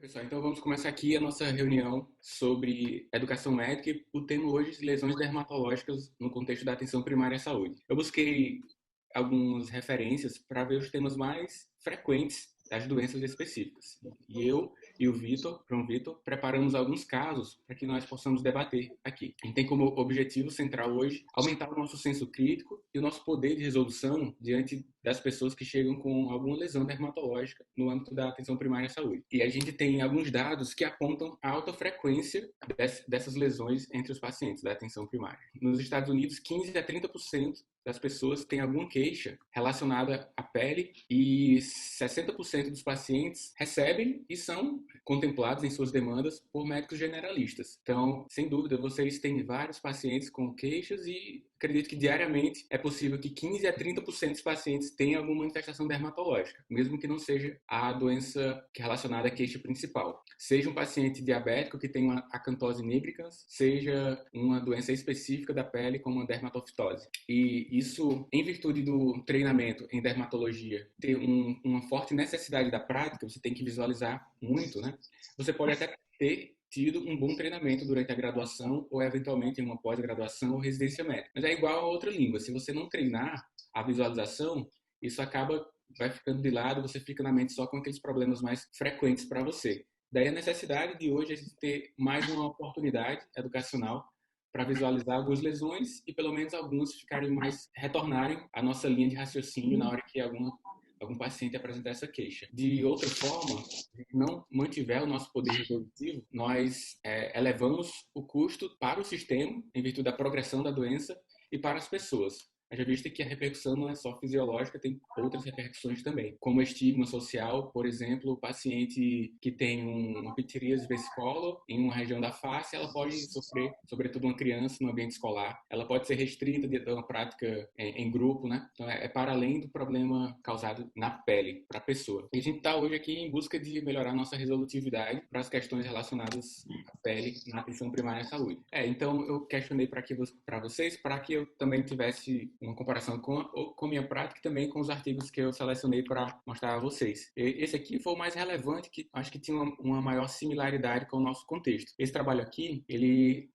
Pessoal, então vamos começar aqui a nossa reunião sobre educação médica e o tema hoje é lesões dermatológicas no contexto da atenção primária à saúde. Eu busquei algumas referências para ver os temas mais frequentes das doenças específicas. E eu e o Vitor, João Vitor, preparamos alguns casos para que nós possamos debater aqui. A gente tem como objetivo central hoje aumentar o nosso senso crítico e o nosso poder de resolução diante das pessoas que chegam com alguma lesão dermatológica no âmbito da atenção primária à saúde. E a gente tem alguns dados que apontam a alta frequência dessas lesões entre os pacientes da atenção primária. Nos Estados Unidos, 15 a 30% das pessoas têm alguma queixa relacionada à pele e 60% dos pacientes recebem e são contemplados em suas demandas por médicos generalistas. Então, sem dúvida, vocês têm vários pacientes com queixas e acredito que diariamente é possível que 15 a 30% dos pacientes tenham alguma manifestação dermatológica, mesmo que não seja a doença relacionada à queixa principal. Seja um paciente diabético que tem uma acantose nigricans, seja uma doença específica da pele como a dermatofitose. E isso, em virtude do treinamento em dermatologia, ter uma forte necessidade da prática, você tem que visualizar muito, né? Você pode até ter tido um bom treinamento durante a graduação ou eventualmente em uma pós-graduação ou residência médica. Mas é igual a outra língua. Se você não treinar a visualização, isso vai ficando de lado, você fica na mente só com aqueles problemas mais frequentes para você. Daí a necessidade de hoje a gente ter mais uma oportunidade educacional para visualizar algumas lesões e pelo menos algumas retornarem à nossa linha de raciocínio na hora que algum paciente apresentar essa queixa. De outra forma, se não mantiver o nosso poder resolutivo, nós elevamos o custo para o sistema em virtude da progressão da doença e para as pessoas. Já visto que a repercussão não é só fisiológica, tem outras repercussões também, como estigma social, por exemplo, o paciente que tem uma pitiríase versicolor em uma região da face, ela pode sofrer, sobretudo uma criança no ambiente escolar, ela pode ser restrita de uma prática em grupo, né? Então é para além do problema causado na pele, para a pessoa. E a gente está hoje aqui em busca de melhorar nossa resolutividade para as questões relacionadas à pele na atenção primária à saúde. Então eu questionei para vocês, para que eu também tivesse uma comparação com minha prática e também com os artigos que eu selecionei para mostrar a vocês. Esse aqui foi o mais relevante, que acho que tinha uma maior similaridade com o nosso contexto. Esse trabalho aqui,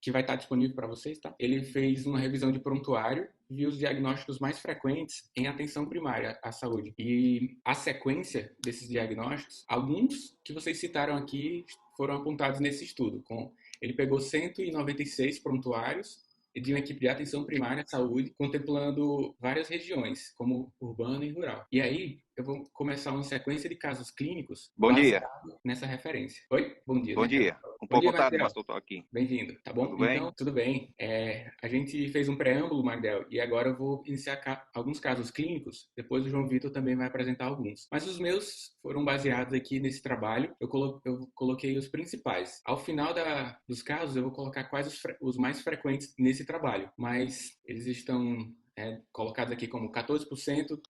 que vai estar disponível para vocês, tá? Ele fez uma revisão de prontuário, viu os diagnósticos mais frequentes em atenção primária à saúde. E a sequência desses diagnósticos, alguns que vocês citaram aqui foram apontados nesse estudo. Ele pegou 196 prontuários de uma equipe de atenção primária à saúde, contemplando várias regiões, como urbana e rural. E aí, eu vou começar uma sequência de casos clínicos Bom dia. baseado nessa referência. Oi? Bom dia, Bom né? dia. Um Bom dia, pouco tarde, Magdel. mas estou aqui. Bem-vindo, tá bom? Tudo bem? Então, tudo bem. A gente fez um preâmbulo, Magdel, e agora eu vou iniciar alguns casos clínicos, depois o João Vitor também vai apresentar alguns. Mas os meus foram baseados aqui nesse trabalho, eu coloquei os principais. Ao final dos casos, eu vou colocar quais os mais frequentes nesse trabalho, mas eles estão colocados aqui como 14%,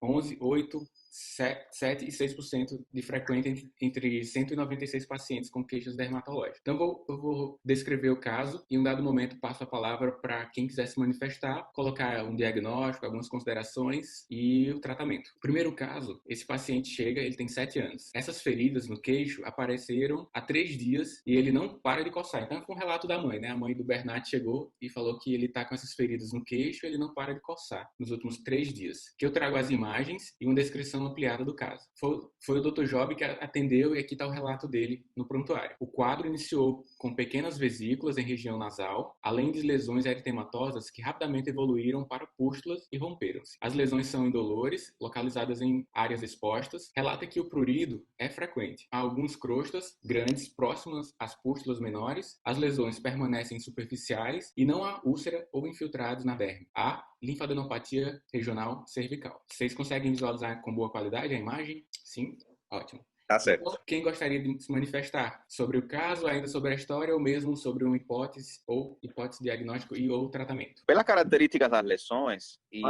11%, 8%, 7% e 6% de frequente entre 196 pacientes com queixas dermatológicas. Então, eu vou descrever o caso e, em um dado momento, passo a palavra para quem quiser se manifestar, colocar um diagnóstico, algumas considerações e o tratamento. O primeiro caso, esse paciente chega, ele tem 7 anos. Essas feridas no queixo apareceram há 3 dias e ele não para de coçar. Então, foi um relato da mãe, né? A mãe do Bernard chegou e falou que ele está com essas feridas no queixo e ele não para de coçar nos últimos 3 dias. Que eu trago as imagens e uma descrição ampliada do caso. Foi o Dr. Job que atendeu e aqui está o relato dele no prontuário. O quadro iniciou com pequenas vesículas em região nasal, além de lesões eritematosas que rapidamente evoluíram para pústulas e romperam-se. As lesões são indolores, localizadas em áreas expostas. Relata que o prurido é frequente. Há alguns crostas grandes próximas às pústulas menores. As lesões permanecem superficiais e não há úlcera ou infiltrados na derme. Há linfadenopatia regional cervical. Vocês conseguem visualizar com boa qualidade a imagem? Sim? Ótimo. Tá certo. Então, quem gostaria de se manifestar sobre o caso, ainda sobre a história, ou mesmo sobre uma hipótese diagnóstico ou tratamento? Pelas características das lesões e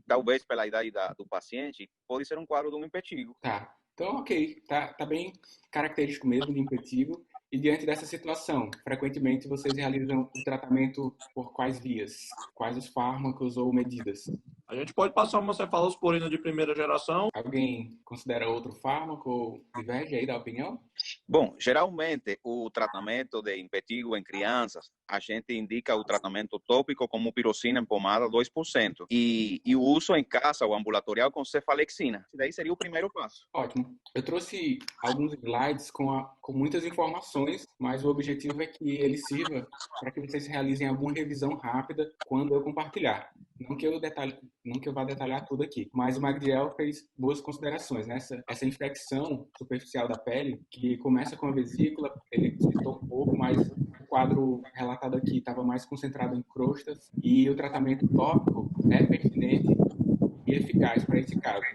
talvez pela idade do paciente, pode ser um quadro de um impetigo. Tá. Então, ok. Tá bem característico mesmo de impetigo. E diante dessa situação, frequentemente vocês realizam o tratamento por quais vias? Quais os fármacos ou medidas? A gente pode passar uma cefalosporina de primeira geração. Alguém considera outro fármaco ou diverge aí da opinião? Bom, geralmente o tratamento de impetigo em crianças, a gente indica o tratamento tópico como pirocina em pomada 2% e o uso em casa ou ambulatorial com cefalexina. Isso daí seria o primeiro passo. Ótimo. Eu trouxe alguns slides com muitas informações, mas o objetivo é que ele sirva para que vocês realizem alguma revisão rápida quando eu compartilhar. Não que eu vá detalhar tudo aqui, mas o Magdiel fez boas considerações, né? Essa infecção superficial da pele, que começa com a vesícula, ele citou um pouco, mas o quadro relatado aqui estava mais concentrado em crostas, e o tratamento tópico é pertinente e eficaz para esse caso.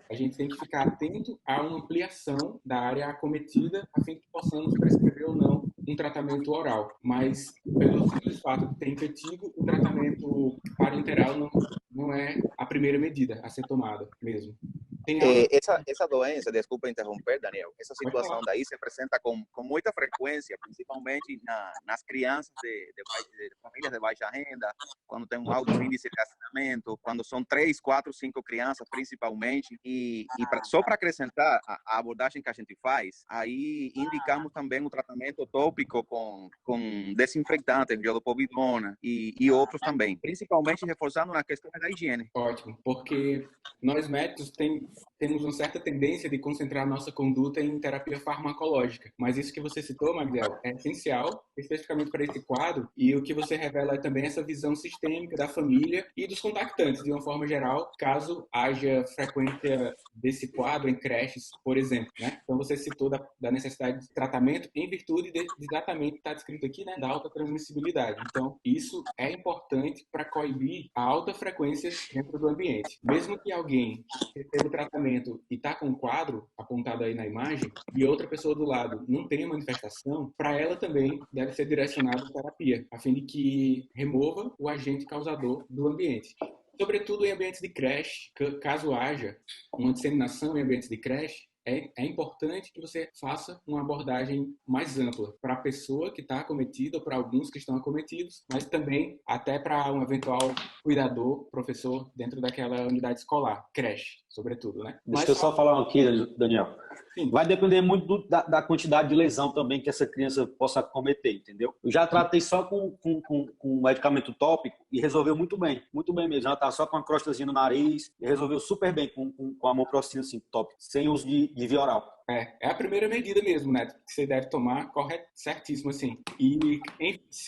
A gente tem que ficar atento a uma ampliação da área acometida, a fim de que possamos prescrever ou não um tratamento oral. Mas, pelo simples fato de ter impetigo, o tratamento parenteral não é a primeira medida a ser tomada mesmo. Essa doença, desculpa interromper, Daniel, essa situação daí se apresenta com muita frequência, principalmente nas crianças de famílias de baixa renda, quando tem um alto índice de hacinamento, quando são 3, 4, 5 crianças, principalmente. Só para acrescentar a abordagem que a gente faz, aí indicamos também o tratamento tópico com desinfectantes, iodopovidona e outros também, principalmente reforçando na questão da higiene. Ótimo, porque nós médicos temos uma certa tendência de concentrar nossa conduta em terapia farmacológica. Mas isso que você citou, Magdiel, é essencial, especificamente para esse quadro, e o que você revela é também essa visão sistêmica da família e dos contactantes, de uma forma geral, caso haja frequência desse quadro em creches, por exemplo, né? Então, você citou da necessidade de tratamento em virtude de exatamente o que está descrito aqui, né, da alta transmissibilidade. Então, isso é importante para coibir a alta frequência dentro do ambiente. Mesmo que alguém receba o tratamento e está com um quadro apontado aí na imagem e outra pessoa do lado não tem manifestação, para ela também deve ser direcionada a terapia, a fim de que remova o agente causador do ambiente. Sobretudo em ambientes de creche, caso haja uma disseminação em ambientes de creche, é importante que você faça uma abordagem mais ampla para a pessoa que está acometida ou para alguns que estão acometidos, mas também até para um eventual cuidador, professor dentro daquela unidade escolar, creche, sobretudo, né? Deixa eu só falar aqui, Daniel. Sim. Vai depender muito da quantidade de lesão também que essa criança possa cometer, entendeu? Eu já tratei só com medicamento tópico e resolveu muito bem mesmo. Já estava só com uma crostazinha no nariz e resolveu super bem com amoprocina assim, tópico, sem uso de via oral. É a primeira medida mesmo, né, que você deve tomar, correto, certíssimo, assim. E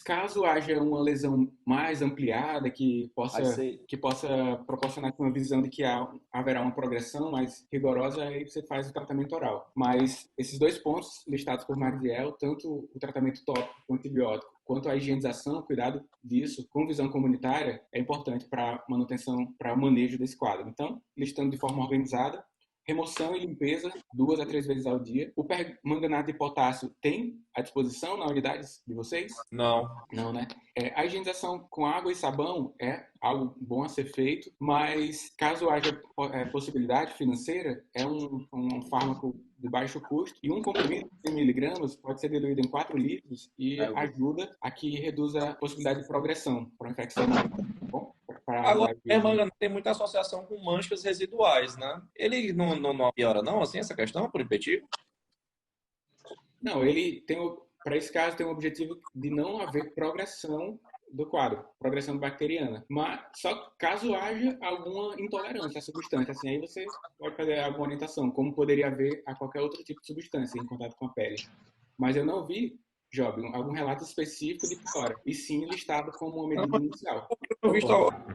caso haja uma lesão mais ampliada, que possa proporcionar uma visão de que haverá uma progressão mais rigorosa, aí você faz o tratamento oral. Mas esses dois pontos listados por Magdiel, tanto o tratamento tópico com antibiótico, quanto a higienização, cuidado disso, com visão comunitária, é importante para manutenção, para o manejo desse quadro. Então, listando de forma organizada, remoção e limpeza 2 a 3 vezes ao dia. O permanganato de potássio tem à disposição na unidade de vocês? Não. Não, né? A higienização com água e sabão é algo bom a ser feito, mas caso haja possibilidade financeira, é um fármaco de baixo custo e um comprimido de 100 miligramas pode ser diluído em 4 litros e ajuda a que reduza a possibilidade de progressão para a infecção. Bom? Agora, o permanganato tem muita associação com manchas residuais, né? Ele não piora, não, assim, essa questão, por impetigo? Não, ele tem, para esse caso, tem o objetivo de não haver progressão do quadro, progressão bacteriana. Mas só caso haja alguma intolerância à substância, assim, aí você pode fazer alguma orientação, como poderia haver a qualquer outro tipo de substância em contato com a pele. Mas eu não vi, Job, algum relato específico de piora, e sim listado como uma medida inicial. Eu vi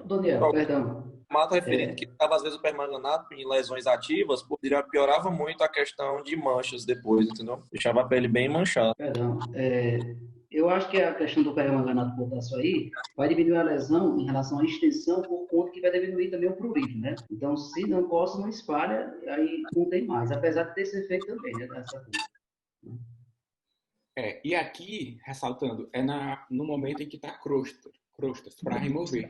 Daniel, perdão. Mata referindo que às vezes o permanganato em lesões ativas piorava muito a questão de manchas depois, entendeu? Deixava a pele bem manchada. Perdão. Eu acho que a questão do permanganato potássio aí vai diminuir a lesão em relação à extensão, por conta que vai diminuir também o prurido, né? Então, se não coça, não espalha, aí não tem mais. Apesar de ter esse efeito também, né? Dessa coisa. E aqui, ressaltando, no momento em que está crosta. crostas para remover.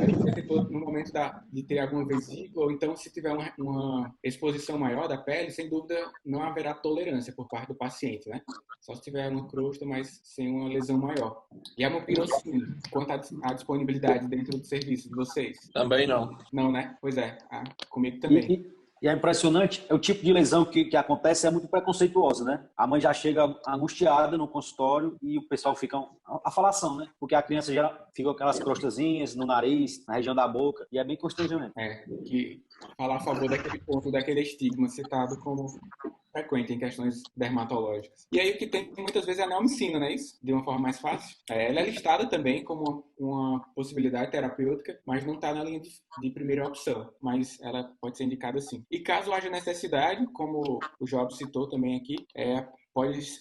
Aí você tentou, no momento de ter alguma vesícula, ou então se tiver uma exposição maior da pele, sem dúvida não haverá tolerância por parte do paciente, né? Só se tiver uma crosta, mas sem uma lesão maior. E a mupirocina, quanto à disponibilidade dentro do serviço de vocês? Também não. Não, né? Pois é, comigo também. E é impressionante, é o tipo de lesão que acontece, é muito preconceituosa, né? A mãe já chega angustiada no consultório e o pessoal fica a falação, né? Porque a criança já fica com aquelas crostazinhas no nariz, na região da boca, e é bem constrangimento. Que falar a favor daquele ponto, daquele estigma citado como frequente em questões dermatológicas. E aí o que tem muitas vezes é a neomicina, não é isso? De uma forma mais fácil. Ela é listada também como uma possibilidade terapêutica, mas não está na linha de primeira opção. Mas ela pode ser indicada sim. E caso haja necessidade, como o Job citou também aqui,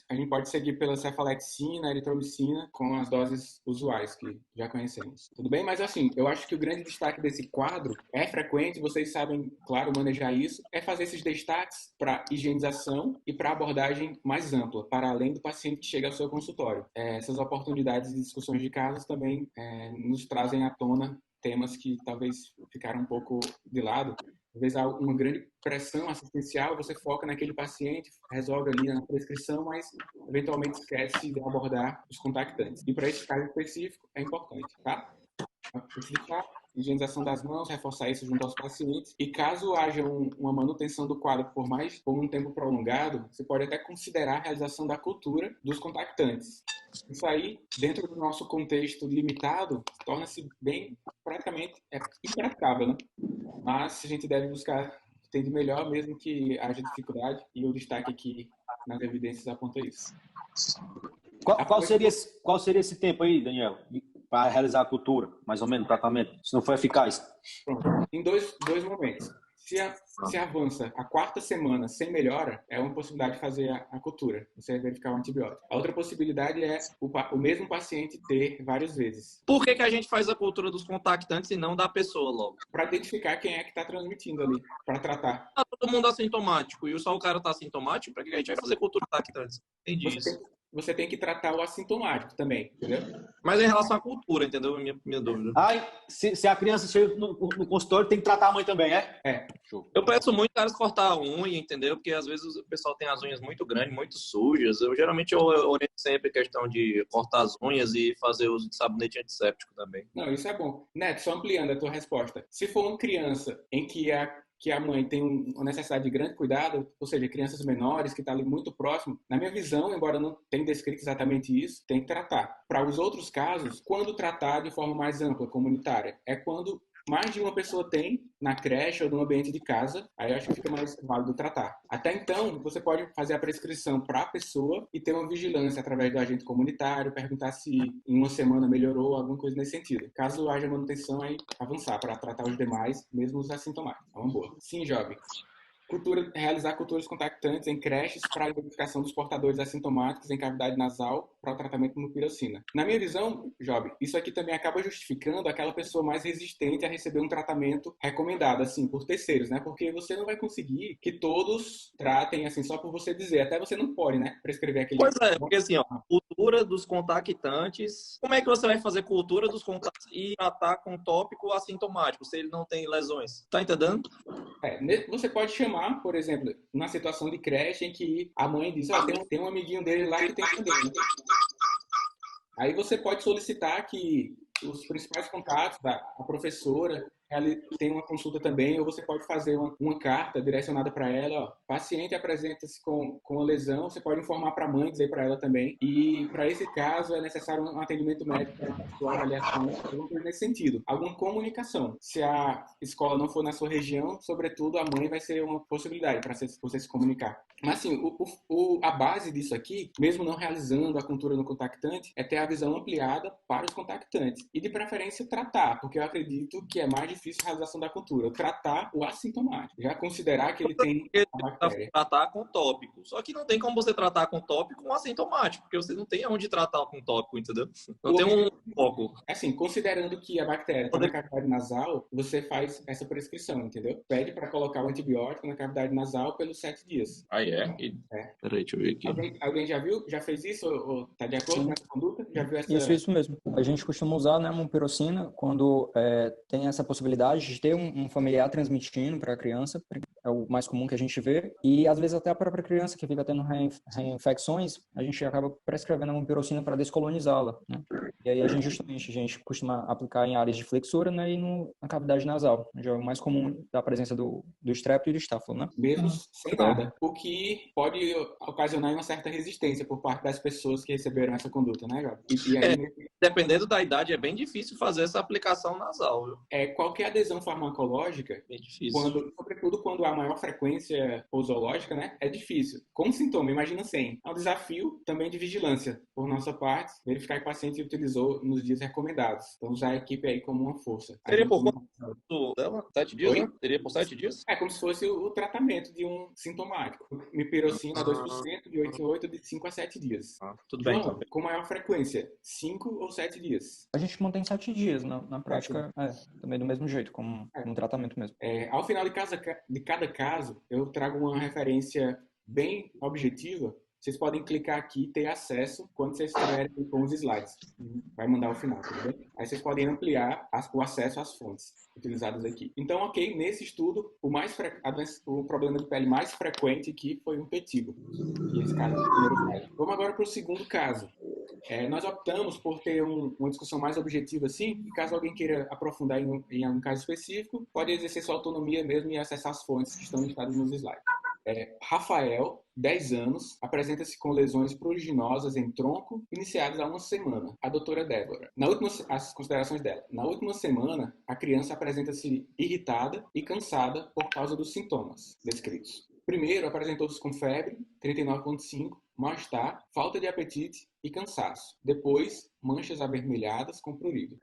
a gente pode seguir pela cefalexina, eritromicina, com as doses usuais que já conhecemos. Tudo bem? Mas assim, eu acho que o grande destaque desse quadro é frequente, vocês sabem, claro, manejar isso, é fazer esses destaques para higienização e para abordagem mais ampla, para além do paciente que chega ao seu consultório. Essas oportunidades de discussões de casos também nos trazem à tona temas que talvez ficaram um pouco de lado. Às vezes há uma grande pressão assistencial, você foca naquele paciente, resolve ali na prescrição, mas eventualmente esquece de abordar os contactantes. E para esse caso específico é importante, tá? Higienização das mãos, reforçar isso junto aos pacientes. E caso haja uma manutenção do quadro por um tempo prolongado, você pode até considerar a realização da cultura dos contactantes. Isso aí, dentro do nosso contexto limitado, torna-se bem, praticamente, impraticável, né? Mas a gente deve buscar o que tem de melhor, mesmo que haja dificuldade, e o destaque aqui nas evidências aponta isso. Qual seria esse tempo aí, Daniel, para realizar a cultura, mais ou menos, tratamento, se não for eficaz? Pronto. Em dois momentos. Se avança a 4ª semana sem melhora, é uma possibilidade de fazer a cultura, você verificar o antibiótico. A outra possibilidade é o mesmo paciente ter várias vezes. Por que a gente faz a cultura dos contactantes e não da pessoa logo? Para identificar quem é que está transmitindo ali, para tratar. Tá todo mundo assintomático e só o cara está assintomático, para que a gente vai fazer cultura dos contactantes? Entendi isso. Você tem que tratar o assintomático também, entendeu? Mas em relação à cultura, entendeu? Minha dúvida. Se a criança chega no consultório, tem que tratar a mãe também, Show. Eu peço muito caras cortar a unha, entendeu? Porque às vezes o pessoal tem as unhas muito grandes, muito sujas. Geralmente eu oriento sempre a questão de cortar as unhas e fazer uso de sabonete antisséptico também. Não, isso é bom. Neto, só ampliando a tua resposta. Se for uma criança em que a mãe tem uma necessidade de grande cuidado, ou seja, crianças menores que estão ali muito próximo, na minha visão, embora não tenha descrito exatamente isso, tem que tratar. Para os outros casos, quando tratar de forma mais ampla, comunitária, é quando mais de uma pessoa tem na creche ou no ambiente de casa, aí eu acho que fica mais válido tratar. Até então, você pode fazer a prescrição para a pessoa e ter uma vigilância através do agente comunitário, perguntar se em uma semana melhorou, alguma coisa nesse sentido. Caso haja manutenção, aí avançar para tratar os demais, mesmo os assintomáticos. É uma boa. Sim, jovem. Realizar culturas contactantes em creches para a identificação dos portadores assintomáticos em cavidade nasal para o tratamento com mupirocina. Na minha visão, Job, isso aqui também acaba justificando aquela pessoa mais resistente a receber um tratamento recomendado, assim, por terceiros, né? Porque você não vai conseguir que todos tratem, assim, só por você dizer. Até você não pode, né? Prescrever aquele... Pois é, porque assim, cultura dos contactantes... Como é que você vai fazer cultura dos contactantes e tratar com tópico assintomático, se ele não tem lesões? Tá entendendo? Você pode chamar, por exemplo, na situação de creche em que a mãe diz, tem um amiguinho dele lá que tem candela. Aí você pode solicitar que os principais contatos da professora tem uma consulta também, ou você pode fazer uma carta direcionada para ela, paciente apresenta-se com a lesão, você pode informar para a mãe, dizer para ela também, e para esse caso é necessário um atendimento médico para sua avaliação, alguma coisa nesse sentido, alguma comunicação. Se a escola não for na sua região, sobretudo a mãe vai ser uma possibilidade para você se comunicar. Mas assim, a base disso aqui, mesmo não realizando a cultura no contactante, é ter a visão ampliada para os contactantes, e de preferência tratar, porque eu acredito que é mais difícil a realização da cultura, tratar o assintomático, já considerar que ele tem a bactéria. Tratar com tópico. Só que não tem como você tratar com tópico com assintomático, porque você não tem onde tratar com tópico, entendeu? Não tem um foco. Assim, considerando que a bactéria está na cavidade nasal, você faz essa prescrição, entendeu? Pede para colocar o antibiótico na cavidade nasal pelos 7 dias. Aí é? Peraí, deixa eu ver aqui. Alguém já viu? Já fez isso? Ou tá de acordo com essa conduta? Já viu essa... Isso mesmo. A gente costuma usar, né, a mumipirocina quando tem essa possibilidade de ter um familiar transmitindo para a criança, é o mais comum que a gente vê, e às vezes até a própria criança que fica tendo reinfecções, a gente acaba prescrevendo a mumipirocina para descolonizá-la, né? E aí a gente costuma aplicar em áreas de flexura, né, e na cavidade nasal, onde é o mais comum da presença do estrépito e do estáfilo, né? Mesmo sem nada, o que pode ocasionar uma certa resistência por parte das pessoas que receberam essa conduta, né, Gabi? E aí, dependendo da idade, é bem difícil fazer essa aplicação nasal, viu? Qualquer adesão farmacológica, Bem difícil. Sobretudo quando há maior frequência posológica, né, é difícil. Com sintoma, imagina sem. É um desafio também de vigilância, por nossa parte, verificar que o paciente utilizou nos dias recomendados. Então, usar a equipe aí como uma força. Seria por quanto dela? 7 dias, né? Seria por 7 dias? É como se fosse o tratamento de um sintomático. Mipirocina 2%, de 8 em 8, de 5 a 7 dias. Tudo bem, então. Com maior frequência, 5 ou 7 dias. A gente mantém 7 dias, na prática, também do mesmo jeito, como um tratamento mesmo. Ao final de cada caso, eu trago uma referência bem objetiva. Vocês podem clicar aqui e ter acesso quando vocês estiverem com os slides. Vai mandar ao final, tudo bem? Aí vocês podem ampliar o acesso às fontes utilizadas aqui. Então, ok, nesse estudo, o problema de pele mais frequente aqui foi o impetigo. E esse caso é o primeiro caso. Vamos agora para o segundo caso. Nós optamos por ter uma discussão mais objetiva assim, e caso alguém queira aprofundar em algum caso específico, pode exercer sua autonomia mesmo e acessar as fontes que estão listadas nos slides. Rafael, 10 anos, apresenta-se com lesões pruriginosas em tronco, iniciadas há uma semana. A doutora Débora. As considerações dela. Na última semana, a criança apresenta-se irritada e cansada por causa dos sintomas descritos. Primeiro, apresentou-se com febre, 39,5, mal-estar, falta de apetite e cansaço. Depois, manchas avermelhadas com prurido.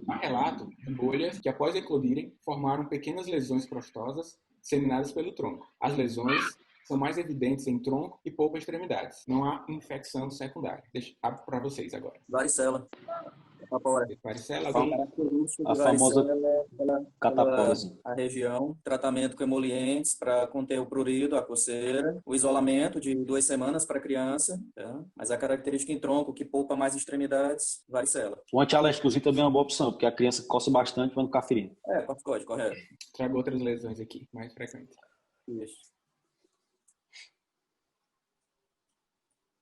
Há relato de bolhas que, após eclodirem, formaram pequenas lesões crostosas disseminadas pelo tronco. As lesões são mais evidentes em tronco e poucas extremidades. Não há infecção secundária. Abro para vocês agora. Varicela. Varicela, a famosa catapora. A região, tratamento com emolientes para conter o prurido, a coceira, o isolamento de 2 semanas para a criança, tá? Mas a característica em tronco que poupa mais extremidades, varicela. O antialérgicozinho também é uma boa opção, porque a criança coça bastante quando ficar ferindo. Corticóide, correto. Trago outras lesões aqui, mais frequentes. Isso.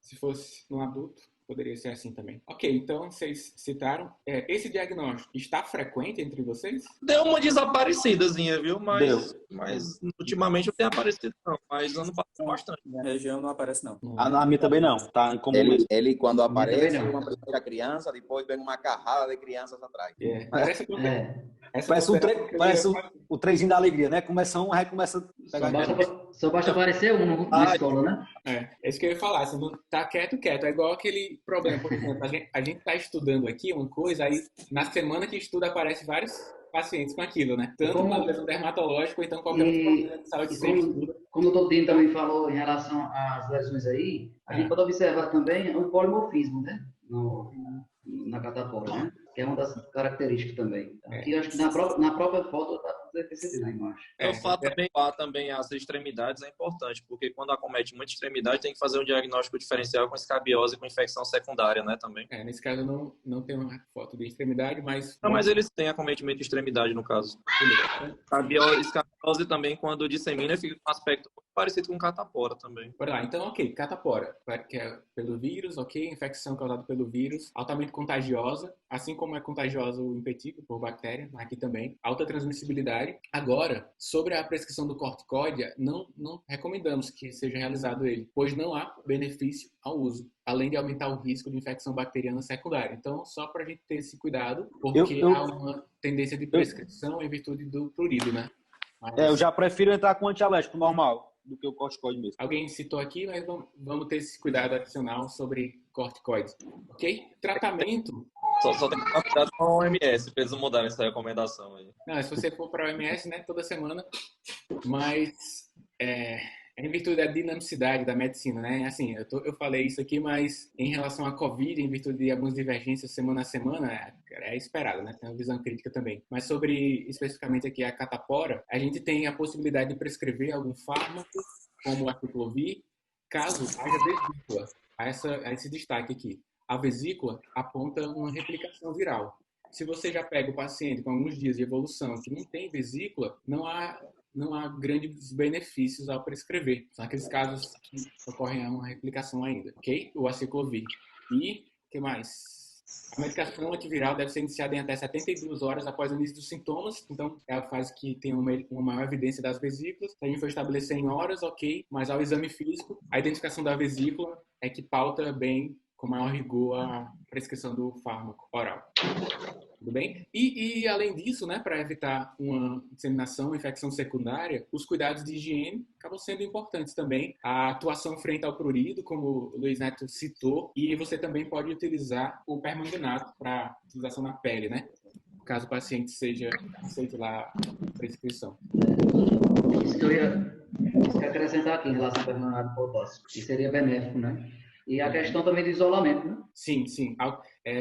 Se fosse no adulto, poderia ser assim também. Ok, então vocês citaram. Esse diagnóstico está frequente entre vocês? Deu uma desaparecidazinha, viu? Mas ultimamente não tem aparecido, não. Mas ano passado bastante. Na região não aparece, não. A minha também não. Tá incomum. Ele, quando aparece, uma primeira criança, depois vem uma carrada de crianças atrás. Parece o trenzinho da alegria, né? Começa um, aí começa a pegar. Só basta aparecer um na escola, né? É isso que eu ia falar. Se não tá quieto. É igual aquele problema, por exemplo. A gente tá estudando aqui uma coisa, aí na semana que estuda aparece vários pacientes com aquilo, né? Tanto uma lesão dermatológica, ou então qualquer outro problema de saúde sem estudo. Como o Dr. Dino também falou em relação às lesões aí, a gente pode observar também o polimorfismo, né? Na catapora, né? Que é uma das características também. Aqui, acho que na própria foto está percebido na imagem. O fato também as extremidades é importante, porque quando acomete muita extremidade, tem que fazer um diagnóstico diferencial com escabiose e com infecção secundária, né, também. Nesse caso, não tem uma foto de extremidade, mas... Não, mas eles têm acometimento de extremidade, no caso. Escabiose também, quando dissemina, fica com um aspecto parecido com catapora também. Bora lá, então, ok, catapora, que é pelo vírus, ok, infecção causada pelo vírus, altamente contagiosa, assim como é contagiosa o impetigo por bactéria, aqui também, alta transmissibilidade. Agora, sobre a prescrição do corticoide, não recomendamos que seja realizado ele, pois não há benefício ao uso, além de aumentar o risco de infecção bacteriana secundária. Então, só para a gente ter esse cuidado, porque há uma tendência de prescrição em virtude do prurido, né? Eu já prefiro entrar com antialérgico normal do que o corticoide mesmo. Alguém citou aqui, mas vamos ter esse cuidado adicional sobre corticoides, ok? Tratamento Só tem que tomar cuidado com a OMS, pra eles não mudarem essa recomendação aí. Não, se você for para a OMS, né, toda semana, mas em virtude da dinamicidade da medicina, né? Assim, eu falei isso aqui, mas em relação à Covid, em virtude de algumas divergências semana a semana, é esperado, né? Tem uma visão crítica também. Mas sobre, especificamente aqui, a catapora, a gente tem a possibilidade de prescrever algum fármaco, como o aciclovir, caso haja vesícula. A esse destaque aqui. A vesícula aponta uma replicação viral. Se você já pega o paciente com alguns dias de evolução que não tem vesícula, não há grandes benefícios ao prescrever. São aqueles casos que ocorrem uma replicação ainda, ok? O aciclovir. E, o que mais? A medicação antiviral deve ser iniciada em até 72 horas após o início dos sintomas. Então, é a fase que tem uma maior evidência das vesículas. Se a gente for estabelecer em horas, ok. Mas ao exame físico, a identificação da vesícula é que pauta bem, com maior rigor, a prescrição do fármaco oral. Tudo bem? E além disso, né, para evitar uma disseminação, infecção secundária, os cuidados de higiene acabam sendo importantes também. A atuação frente ao prurido, como o Luiz Neto citou, e você também pode utilizar o permanganato para utilização na pele, né? Caso o paciente seja aceito lá a prescrição. Isso que eu ia acrescentar aqui em relação ao permanganato potássico, que seria benéfico, né? E a questão também do isolamento, né? Sim, sim.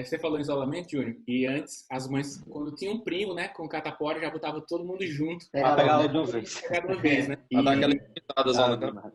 Você falou em isolamento, Júnior, e antes as mães, quando tinha um primo, né, com catapora, já botavam todo mundo junto. Pra pegar de uma vez. Pegar de uma vez, né? Pra dar aquela limitada só, né?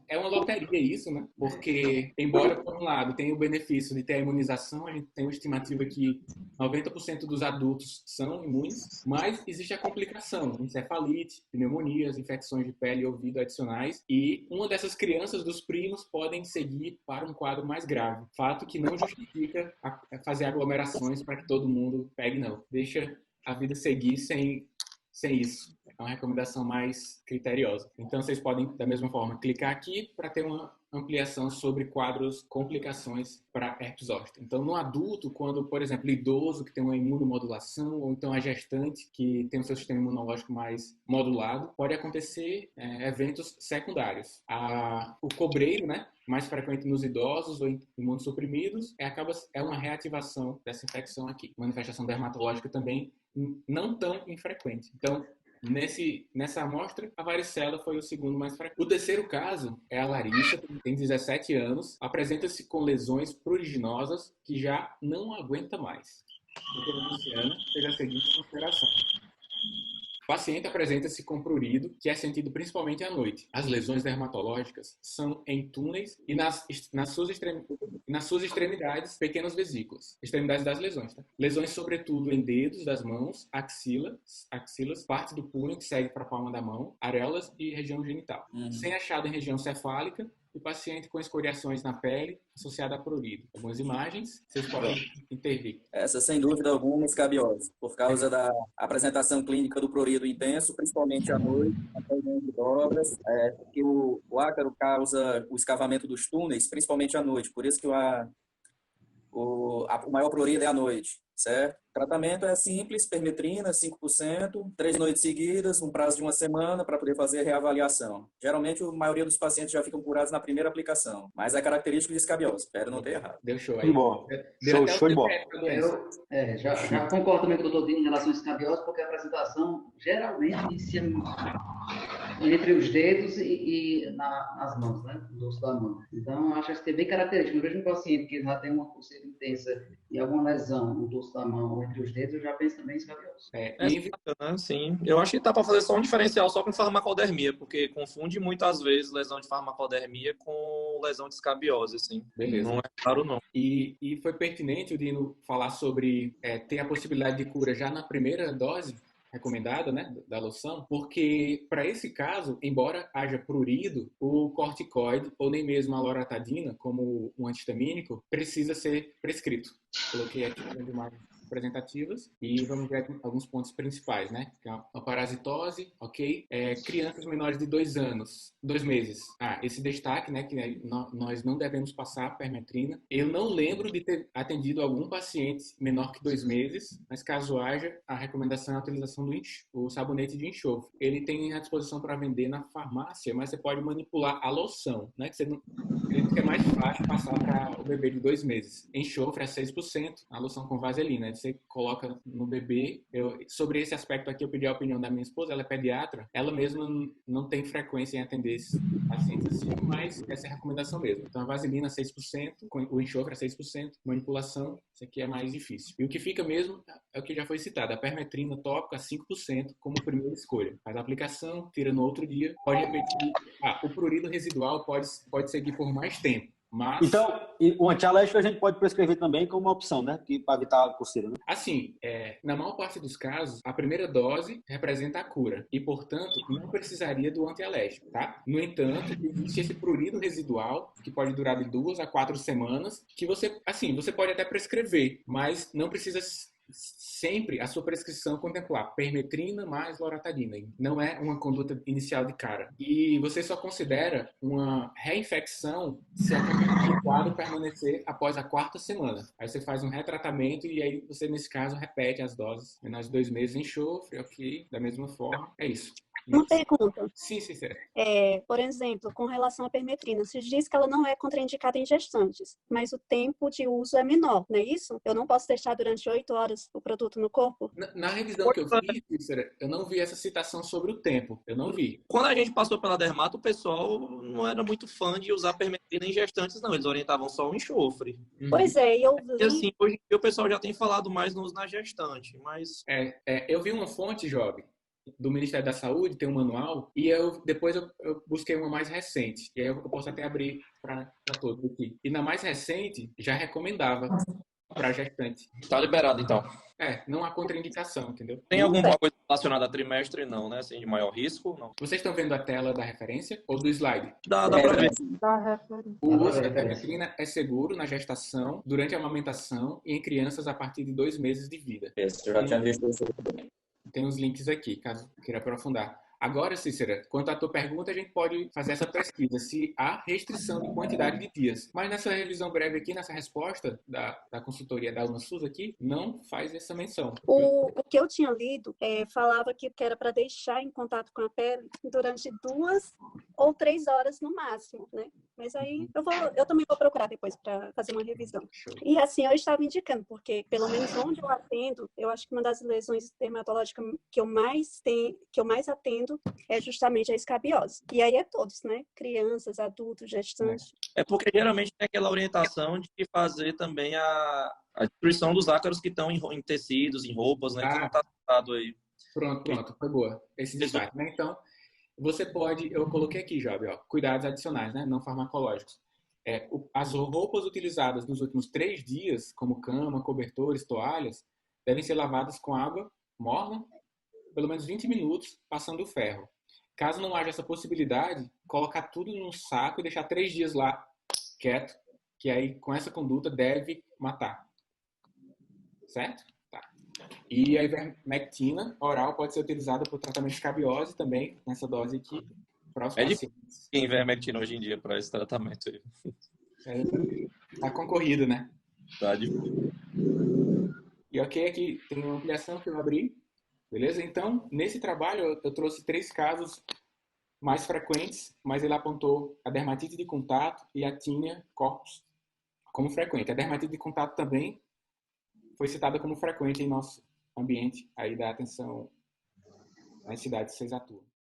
É uma loteria isso, né? Porque, embora, por um lado, tenha o benefício de ter a imunização, a gente tem uma estimativa que 90% dos adultos são imunes, mas existe a complicação, encefalite, pneumonias, infecções de pele e ouvido adicionais, e uma dessas crianças dos primos podem seguir para um quadro mais grave. Fato que não justifica fazer aglomerações para que todo mundo pegue, não. Deixa a vida seguir sem isso. É uma recomendação mais criteriosa. Então, vocês podem, da mesma forma, clicar aqui para ter uma ampliação sobre quadros, complicações para herpes zoster. Então, no adulto, quando, por exemplo, idoso que tem uma imunomodulação, ou então a gestante que tem o seu sistema imunológico mais modulado, pode acontecer eventos secundários. O cobreiro, né, mais frequente nos idosos ou imunossuprimidos, é uma reativação dessa infecção aqui. Manifestação dermatológica também não tão infrequente. Então, nessa amostra, a varicela foi o segundo mais frequente. O terceiro caso é a Larissa, que tem 17 anos, apresenta-se com lesões pruriginosas que já não aguenta mais. Doutora Luciana, fez a seguinte consideração. O paciente apresenta-se com prurido, que é sentido principalmente à noite. As lesões dermatológicas são em túneis e nas suas extremidades, pequenas vesículas. Extremidades das lesões, tá? Lesões, sobretudo, em dedos das mãos, axilas, parte do punho que segue para a palma da mão, areolas e região genital. Sem achado em região cefálica, o paciente com escoriações na pele associada a prurido. Algumas imagens, vocês podem intervir. Essa, sem dúvida alguma, escabiose, por causa da apresentação clínica do prurido intenso, principalmente à noite, após de dobras, que o ácaro causa o escavamento dos túneis, principalmente à noite, por isso que o maior prurido é à noite, certo? O tratamento é simples, permetrina, 5%, 3 noites seguidas, um prazo de uma semana para poder fazer a reavaliação. Geralmente, a maioria dos pacientes já ficam curados na primeira aplicação, mas é característico de escabiose, espero não ter errado. Deu show aí. Bom. Show de bola. Já concordo também com o doutor Dino em relação à escabiose, porque a apresentação geralmente inicia entre os dedos e nas mãos, né? No dorso da mão. Então, acho que é bem característico. Eu vejo um paciente que já tem uma coceira intensa e alguma lesão no dorso da mão ou entre os dedos, eu já penso também em escabiose. Sim. Eu acho que dá para fazer só um diferencial só com farmacodermia, porque confunde muitas vezes lesão de farmacodermia com lesão de escabiose, assim. Beleza. Não é claro, não. E foi pertinente o Dino falar sobre ter a possibilidade de cura já na primeira dose recomendada, né, da loção, porque para esse caso, embora haja prurido, o corticoide ou nem mesmo a loratadina, como um antihistamínico, precisa ser prescrito. Coloquei aqui de imagem representativas e vamos ver alguns pontos principais, né? Que é a parasitose, ok? Crianças menores de 2 meses. Esse destaque, né? Que nós não devemos passar permetrina. Eu não lembro de ter atendido algum paciente menor que 2 meses, mas caso haja, a recomendação é a utilização do sabonete de enxofre. Ele tem à disposição para vender na farmácia, mas você pode manipular a loção, né? Que é mais fácil passar para o bebê de 2 meses. Enxofre é 6%, a loção com vaselina. Você coloca no bebê. Sobre esse aspecto aqui, eu pedi a opinião da minha esposa, ela é pediatra. Ela mesma não tem frequência em atender esses pacientes assim, mas essa é a recomendação mesmo. Então, a vaselina 6%, o enxofre é 6%, manipulação, isso aqui é mais difícil. E o que fica mesmo é o que já foi citado, a permetrina tópica 5% como primeira escolha. Faz a aplicação, tira no outro dia, pode repetir. O prurido residual pode seguir por mais tempo. Mas... Então, o antialérgico a gente pode prescrever também como uma opção, né? Para evitar a coceira, né? Assim, na maior parte dos casos, a primeira dose representa a cura e, portanto, não precisaria do antialérgico, tá? No entanto, existe esse prurido residual, que pode durar de 2 a 4 semanas, que você pode até prescrever, mas não precisa sempre a sua prescrição contemplar permetrina mais loratadina. Não é uma conduta inicial de cara. E você só considera uma reinfecção se o quadro permanecer após a 4ª semana. Aí você faz um retratamento e aí você, nesse caso, repete as doses. Menores de 2 meses, enxofre, ok? Da mesma forma. É isso. Uma pergunta. Sim, sincera. Por exemplo, com relação à permetrina, se diz que ela não é contraindicada em gestantes, mas o tempo de uso é menor, não é isso? Eu não posso deixar durante 8 horas o produto no corpo? Na revisão que eu vi, Cícera, eu não vi essa citação sobre o tempo. Eu não vi. Quando a gente passou pela dermato, o pessoal não era muito fã de usar permetrina em gestantes, não. Eles orientavam só o enxofre. Pois é, eu vi... E assim, hoje em dia o pessoal já tem falado mais no uso na gestante, mas... Eu vi uma fonte, Job, do Ministério da Saúde, tem um manual, e depois eu busquei uma mais recente, e aí eu posso até abrir para todos aqui. E na mais recente, já recomendava para gestante. Tá liberado, então. Não há contraindicação, entendeu? Tem alguma coisa relacionada a trimestre? Não, né? Assim, de maior risco? Não. Vocês estão vendo a tela da referência ou do slide? Dá pra ver. O uso da permetrina é seguro na gestação, durante a amamentação e em crianças a partir de 2 meses de vida. Esse, eu já tinha visto isso. Tem os links aqui, caso queira aprofundar. Agora, Cícera, quanto à tua pergunta, a gente pode fazer essa pesquisa, se há restrição de quantidade de dias. Mas nessa revisão breve aqui, nessa resposta da consultoria da UNASUS aqui, não faz essa menção. O que eu tinha lido falava que era para deixar em contato com a pele durante 2 ou 3 horas no máximo, né? Mas aí eu também vou procurar depois para fazer uma revisão. Show. E assim, eu estava indicando, porque pelo menos onde eu atendo, eu acho que uma das lesões dermatológicas que eu mais atendo é justamente a escabiose. E aí é todos, né? Crianças, adultos, gestantes. É porque geralmente tem aquela orientação de fazer também a destruição dos ácaros que estão em tecidos, em roupas, né? Que não está tratado aí. Pronto, foi boa. Esse destaque, né? Então, você pode, eu coloquei aqui, Job, cuidados adicionais, né? Não farmacológicos. As roupas utilizadas nos últimos 3 dias, como cama, cobertores, toalhas, devem ser lavadas com água morna, pelo menos 20 minutos, passando o ferro. Caso não haja essa possibilidade, colocar tudo num saco e deixar 3 dias lá quieto, que aí com essa conduta deve matar. Certo? Tá. E a ivermectina oral pode ser utilizada para o tratamento de escabiose também, nessa dose aqui, para os pacientes. Difícil ivermectina hoje em dia para esse tratamento aí. Tá concorrido, né? Tá difícil. E ok, aqui tem uma ampliação que eu abri. Beleza? Então, nesse trabalho, eu trouxe 3 casos mais frequentes, mas ele apontou a dermatite de contato e a tínia corpus como frequente. A dermatite de contato também foi citada como frequente em nosso ambiente aí da atenção nas cidades que vocês atuam.